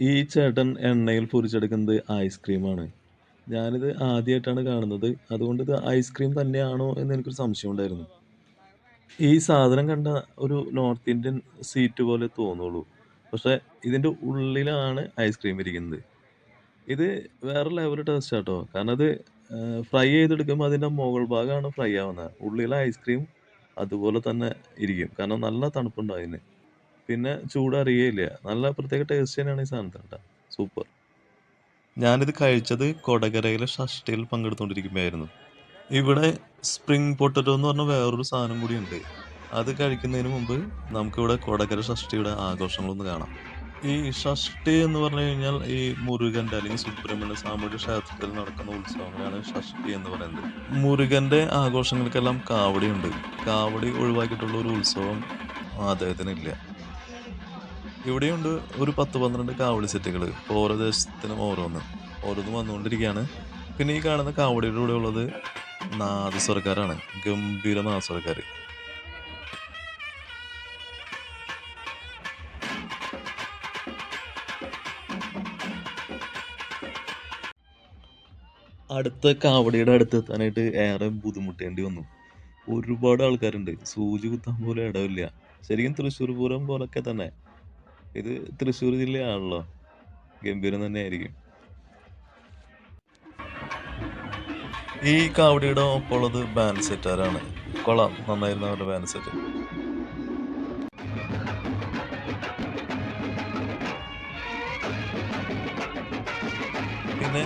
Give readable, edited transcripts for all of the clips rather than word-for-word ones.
ഈ ചേട്ടൻ എണ്ണയിൽ പൊരിച്ചെടുക്കുന്നത് ഐസ്ക്രീമാണ്. ഞാനിത് ആദ്യായിട്ടാണ് കാണുന്നത്. അതുകൊണ്ട് ഇത് ഐസ്ക്രീം തന്നെയാണോ എന്ന് എനിക്കൊരു സംശയം ഉണ്ടായിരുന്നു. ഈ സാധനം കണ്ടാ ഒരു നോർത്ത് ഇന്ത്യൻ സ്വീറ്റ് പോലെ തോന്നുള്ളൂ. പക്ഷെ ഇതിന്റെ ഉള്ളിലാണ് ഐസ്ക്രീം ഇരിക്കുന്നത്. ഇത് വേറെ ലെവല് ടേസ്റ്റാട്ടോ. കാരണം അത് ഫ്രൈ ചെയ്തെടുക്കുമ്പോ അതിന്റെ മുകൾ ഭാഗമാണ് ഫ്രൈ ആവുന്നത്. ഉള്ളിലെ ഐസ്ക്രീം അതുപോലെ തന്നെ ഇരിക്കും. കാരണം നല്ല തണുപ്പുണ്ടാവും അതിന്. പിന്നെ ചൂടറിയേയില്ല. നല്ല പ്രത്യേക ടേസ്റ്റ് തന്നെയാണ് ഈ സാധനത്തിന് ട്ടാ. സൂപ്പർ. ഞാനിത് കഴിച്ചത് കൊടകരയിലെ ഷഷ്ഠിയിൽ പങ്കെടുത്തുകൊണ്ടിരിക്കുമ്പോഴായിരുന്നു. ഇവിടെ സ്പ്രിംഗ് പൊട്ടറ്റോ എന്ന് പറഞ്ഞ വേറൊരു സാധനം കൂടിയുണ്ട്. അത് കഴിക്കുന്നതിന് മുമ്പ് നമുക്കിവിടെ കൊടകര ഷഷ്ഠിയുടെ ആഘോഷങ്ങളൊന്ന് കാണാം. ഈ ഷഷ്ഠി എന്ന് പറഞ്ഞു കഴിഞ്ഞാൽ ഈ മുരുകന്റെ അല്ലെങ്കിൽ സുബ്രഹ്മണ്യ സ്വാമിയുടെ ക്ഷേത്രത്തിൽ നടക്കുന്ന ഉത്സവങ്ങളാണ് ഷഷ്ഠി എന്ന് പറയുന്നത്. മുരുകന്റെ ആഘോഷങ്ങൾക്കെല്ലാം കാവടിയുണ്ട്. കാവടി ഒഴിവാക്കിയിട്ടുള്ള ഒരു ഉത്സവം അദ്ദേഹത്തിനില്ല. ഇവിടെയുണ്ട് ഒരു 10, 12 കാവടി സെറ്റുകള്. ഓരോ ദേശത്തിനും ഓരോന്ന്. ഓരോന്നും വന്നുകൊണ്ടിരിക്കുകയാണ്. പിന്നെ ഈ കാണുന്ന കാവടിയുടെ കൂടെ ഉള്ളത് നാദസ്വരക്കാരാണ്. ഗംഭീര നാദസ്വരക്കാര്. അടുത്ത കാവടിയുടെ അടുത്തെത്താനായിട്ട് ഏറെ ബുദ്ധിമുട്ടേണ്ടി വന്നു. ഒരുപാട് ആൾക്കാരുണ്ട്. സൂചി കുത്താൻ പോലും ഇടമില്ല. ശരിക്കും തൃശ്ശൂർ പൂരം പോലൊക്കെ തന്നെ. ഇത് തൃശ്ശൂർ ജില്ലയാണല്ലോ. ഗംഭീരം തന്നെയായിരിക്കും. ഈ കാവടിയുടെ ഒപ്പമുള്ളത് ബാൻഡ് സെറ്റുകാരാണ്. കൊള്ളാം. നന്നായിരുന്നു അവരുടെ ബാൻഡ് സെറ്റ്. പിന്നെ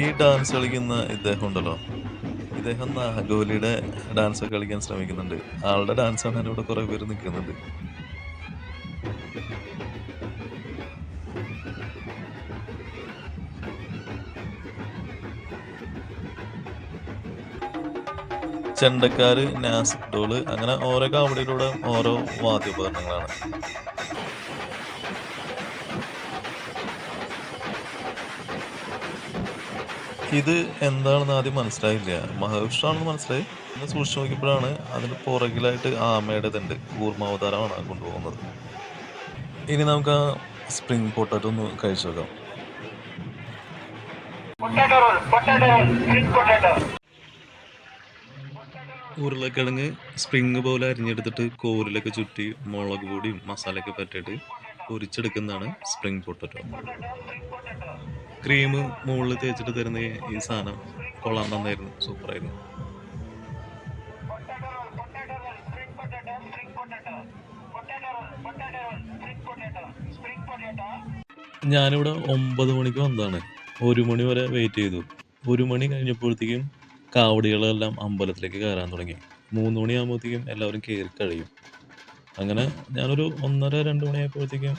ഈ ഡാൻസ് കളിക്കുന്ന ഇദ്ദേഹം ഉണ്ടല്ലോ. ഇദ്ദേഹം നാഗോലിയുടെ ഡാൻസ് ഒക്കെ കളിക്കാൻ ശ്രമിക്കുന്നുണ്ട്. ആളുടെ ഡാൻസ് കാണാൻ ഇവിടെ കുറെ പേര് നിൽക്കുന്നുണ്ട്. ചെണ്ടക്കാര്, നാസിക് ഡോള് അങ്ങനെ ഓരോ കാവടിയിലൂടെ ഓരോ വാദ്യോപകരണങ്ങളാണ്. ഇത് എന്താണെന്ന് ആദ്യം മനസ്സിലായില്ല. മഹാവിഷ്ണുവാണെന്ന് മനസ്സിലായി. പിന്നെ സൂക്ഷിച്ച് നോക്കിയപ്പോഴാണ് അതിന്റെ പുറകിലായിട്ട് ആമയുടേതുണ്ട്. കൂർമ്മാവതാരമാണ് കൊണ്ടുപോകുന്നത്. ഇനി നമുക്ക് ആ സ്പ്രിംഗ് പൊട്ടാറ്റോ ഒന്ന് കഴിച്ചു നോക്കാം. ഉരുളക്കിഴങ്ങ് സ്പ്രിങ് പോലെ അരിഞ്ഞെടുത്തിട്ട് കോരിലൊക്കെ ചുറ്റി മുളക് പൊടിയും മസാലയൊക്കെ പറ്റിയിട്ട് പൊരിച്ചെടുക്കുന്നതാണ് സ്പ്രിംഗ് പൊട്ടറ്റോ. ക്രീം മുകളിൽ തേച്ചിട്ട് തരുന്ന ഈ സാധനം കൊള്ളാൻ നന്നായിരുന്നു. സൂപ്പറായിരുന്നു. ഞാനിവിടെ 9 മണിക്ക് വന്നതാണ്. 1 മണി വരെ വെയിറ്റ് ചെയ്തു. 1 മണി കഴിഞ്ഞപ്പോഴത്തേക്കും കാവടികളെല്ലാം അമ്പലത്തിലേക്ക് കയറാൻ തുടങ്ങി. 3 മണിയാകുമ്പോഴത്തേക്കും എല്ലാവരും കയറി കഴിയും. അങ്ങനെ ഞാനൊരു 1:30, 2 മണിയായപ്പോഴത്തേക്കും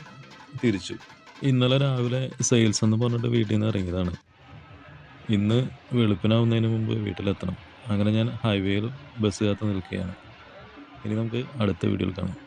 തിരിച്ചു. ഇന്നലെ രാവിലെ സെയിൽസ് എന്ന് പറഞ്ഞിട്ട് വീട്ടിൽ നിന്ന് ഇറങ്ങിയതാണ്. ഇന്ന് വെളുപ്പിനാവുന്നതിന് മുമ്പ് വീട്ടിലെത്തണം. അങ്ങനെ ഞാൻ ഹൈവേയിൽ ബസ് കാത്ത് നിൽക്കുകയാണ്. ഇനി നമുക്ക് അടുത്ത വീഡിയോയിൽ കാണാം.